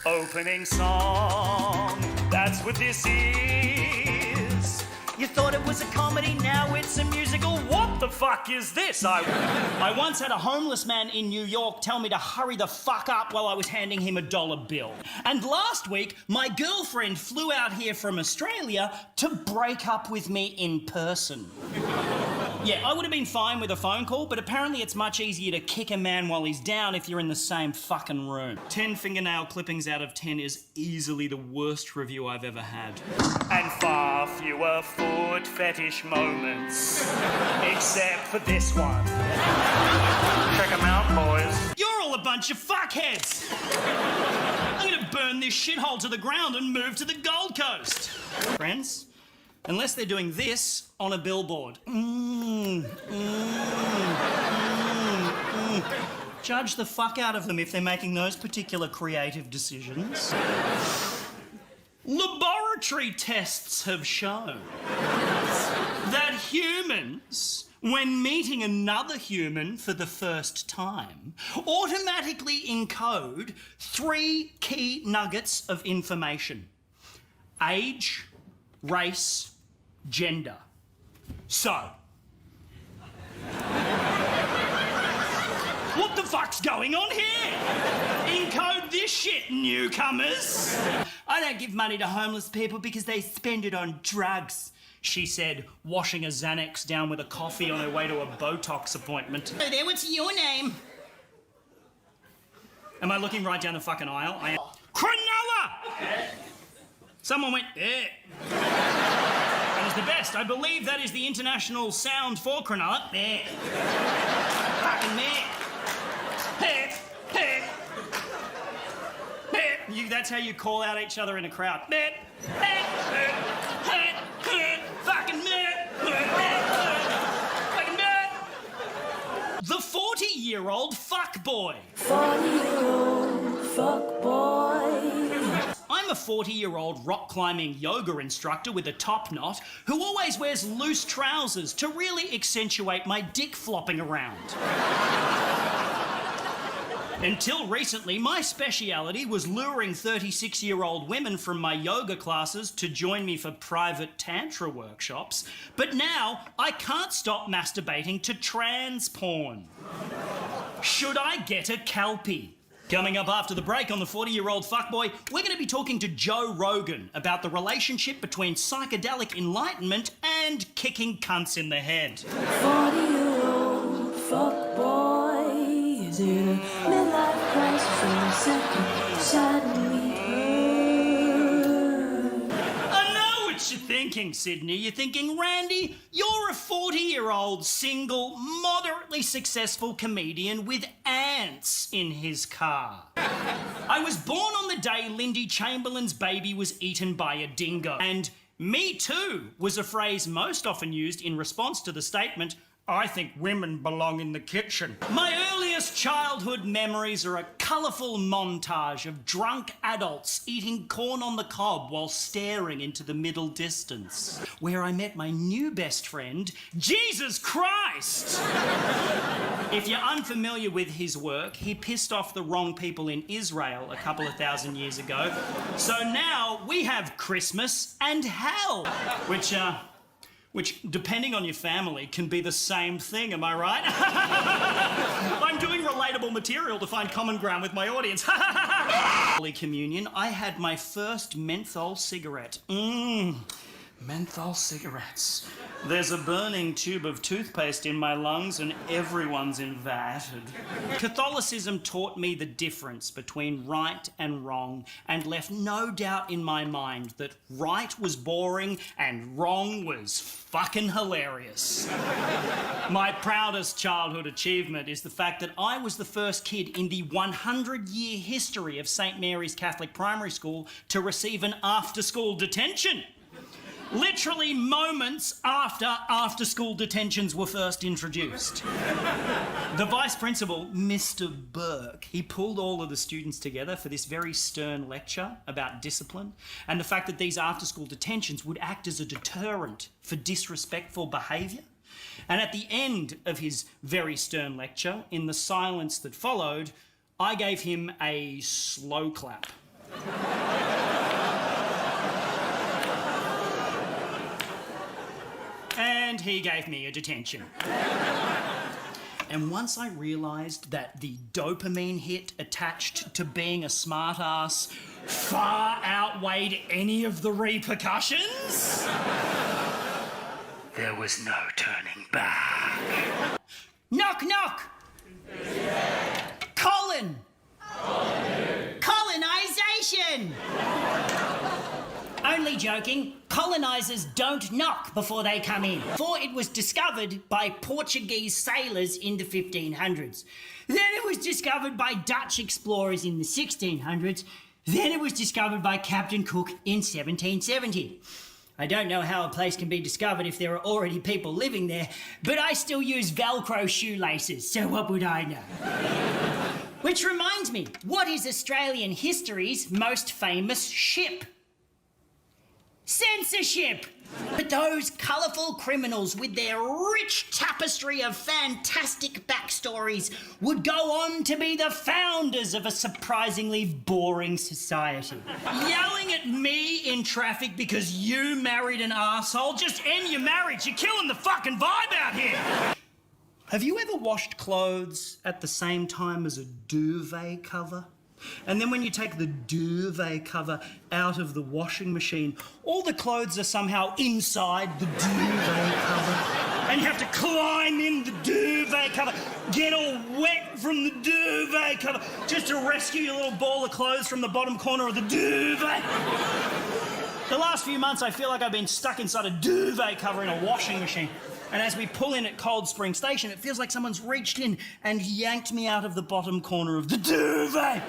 Opening song, that's what this is. You thought it was a comedy, now it's a musical. What the fuck is this? I once had a homeless man in New York tell me to hurry the fuck up while I was handing him a dollar bill. And last week, my girlfriend flew out here from Australia to break up with me in person. Yeah, I would have been fine with a phone call, but apparently it's much easier to kick a man while he's down if you're in the same fucking room. 10 fingernail clippings out of 10 is easily the worst review I've ever had. And far fewer foot fetish moments. Except for this one. Check them out, boys. You're all a bunch of fuckheads. I'm gonna burn this shithole to the ground and move to the Gold Coast. Friends? Unless they're doing this on a billboard. Judge the fuck out of them if they're making those particular creative decisions. Laboratory tests have shown that humans, when meeting another human for the first time, automatically encode 3 key nuggets of information: age, race, gender. So, what the fuck's going on here? Encode this shit, newcomers. I don't give money to homeless people because they spend it on drugs, she said, washing a Xanax down with a coffee on her way to a Botox appointment. Hey there, what's your name? Am I looking right down the fucking aisle? I am. Cronulla! Someone went, eh. That is the best. I believe that is the international sound for Cronulla. Eh. Fucking meh. Heh. Heh. Heh. That's how you call out each other in a crowd. Meh. Heh. Heh. Heh. Heh. Fucking meh. Fucking meh. The 40-year-old fuckboy. 40-year-old fuckboy. I'm a 40-year-old rock-climbing yoga instructor with a top knot who always wears loose trousers to really accentuate my dick flopping around. Until recently, my speciality was luring 36-year-old women from my yoga classes to join me for private tantra workshops, but now I can't stop masturbating to trans porn. Should I get a Kelpie? Coming up after the break on the 40-year-old fuckboy, we're going to be talking to Joe Rogan about the relationship between psychedelic enlightenment and kicking cunts in the head. 40-year-old fuckboy, is it a midlife crisis or a second suddenly hurt? I know what you're thinking, Sydney. You're thinking, Randy, you're a 40-year-old, single, moderately successful comedian with ants in his car. I was born on the day Lindy Chamberlain's baby was eaten by a dingo. And me too was a phrase most often used in response to the statement, I think women belong in the kitchen. My earliest childhood memories are a colourful montage of drunk adults eating corn on the cob while staring into the middle distance, where I met my new best friend, Jesus Christ! If you're unfamiliar with his work, he pissed off the wrong people in Israel a couple of thousand years ago. So now we have Christmas and hell, which, depending on your family, can be the same thing, am I right? I'm doing relatable material to find common ground with my audience. Holy Communion, I had my first menthol cigarette. Menthol cigarettes. There's a burning tube of toothpaste in my lungs and everyone's inverted. Catholicism taught me the difference between right and wrong and left no doubt in my mind that right was boring and wrong was fucking hilarious. My proudest childhood achievement is the fact that I was the first kid in the 100-year history of St. Mary's Catholic Primary School to receive an after-school detention. Literally moments after-school detentions were first introduced. The vice principal, Mr. Burke, he pulled all of the students together for this very stern lecture about discipline and the fact that these after-school detentions would act as a deterrent for disrespectful behaviour. And at the end of his very stern lecture, in the silence that followed, I gave him a slow clap. And he gave me a detention. And once I realised that the dopamine hit attached to being a smartass far outweighed any of the repercussions, there was no turning back. Knock, knock! Colin! Colonisation! Only joking. Colonisers don't knock before they come in. For it was discovered by Portuguese sailors in the 1500s. Then it was discovered by Dutch explorers in the 1600s. Then it was discovered by Captain Cook in 1770. I don't know how a place can be discovered if there are already people living there, but I still use Velcro shoelaces, so what would I know? Which reminds me, what is Australian history's most famous ship? Censorship! But those colourful criminals with their rich tapestry of fantastic backstories would go on to be the founders of a surprisingly boring society. Yelling at me in traffic because you married an arsehole? Just end your marriage. You're killing the fucking vibe out here. Have you ever washed clothes at the same time as a duvet cover? And then when you take the duvet cover out of the washing machine, all the clothes are somehow inside the duvet cover. And you have to climb in the duvet cover, get all wet from the duvet cover, just to rescue your little ball of clothes from the bottom corner of the duvet. The last few months, I feel like I've been stuck inside a duvet cover in a washing machine. And as we pull in at Cold Spring Station, it feels like someone's reached in and yanked me out of the bottom corner of the duvet.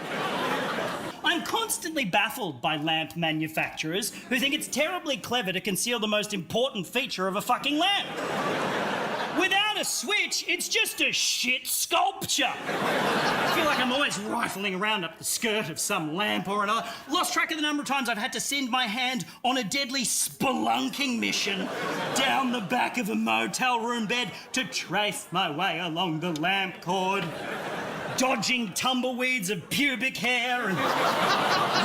I'm constantly baffled by lamp manufacturers who think it's terribly clever to conceal the most important feature of a fucking lamp. Without a switch, it's just a shit sculpture. I feel like I'm always rifling around up the skirt of some lamp or another. Lost track of the number of times I've had to send my hand on a deadly spelunking mission down the back of a motel room bed to trace my way along the lamp cord, dodging tumbleweeds of pubic hair and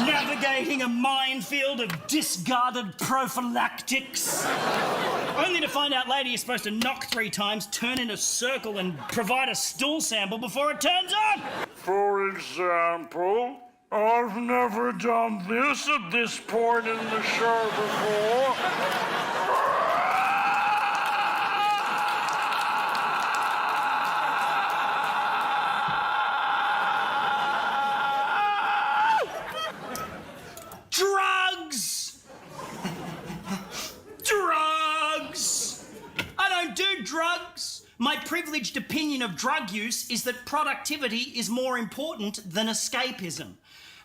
navigating a minefield of discarded prophylactics. Only to find out later you're supposed to knock 3 times, turn in a circle and provide a stool sample before it turns on. For example, I've never done this at this point in the show before. Drugs! Drugs! I don't do drugs. My privileged opinion of drug use is that productivity is more important than escapism.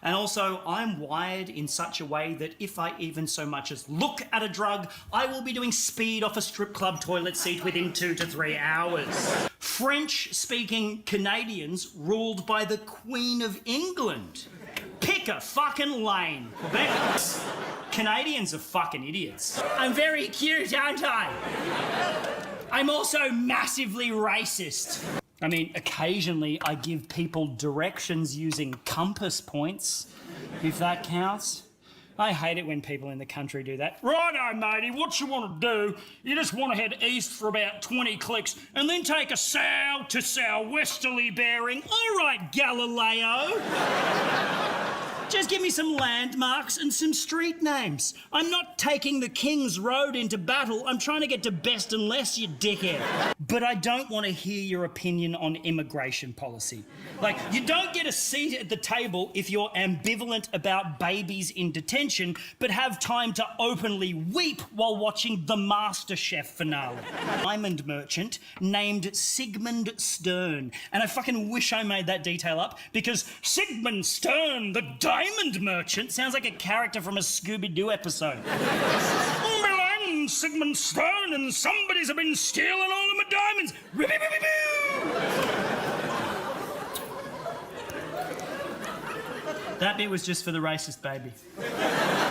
And also, I'm wired in such a way that if I even so much as look at a drug, I will be doing speed off a strip club toilet seat within 2 to 3 hours. French-speaking Canadians ruled by the Queen of England. Pick a fucking lane, Quebec. Canadians are fucking idiots. I'm very cute, aren't I? I'm also massively racist. I mean, occasionally I give people directions using compass points, if that counts. I hate it when people in the country do that. Righto, matey, what you want to do, you just want to head east for about 20 clicks and then take a south to southwesterly bearing. All right, Galileo. Just give me some landmarks and some street names. I'm not taking the King's Road into battle. I'm trying to get to Best and Less, you dickhead. But I don't want to hear your opinion on immigration policy. Like, you don't get a seat at the table if you're ambivalent about babies in detention, but have time to openly weep while watching the MasterChef finale. Diamond merchant named Sigmund Stern. And I fucking wish I made that detail up, because Sigmund Stern, the diamond merchant, sounds like a character from a Scooby-Doo episode. I'm Sigmund Stern and somebody's been stealing all of my diamonds. That bit was just for the racist baby.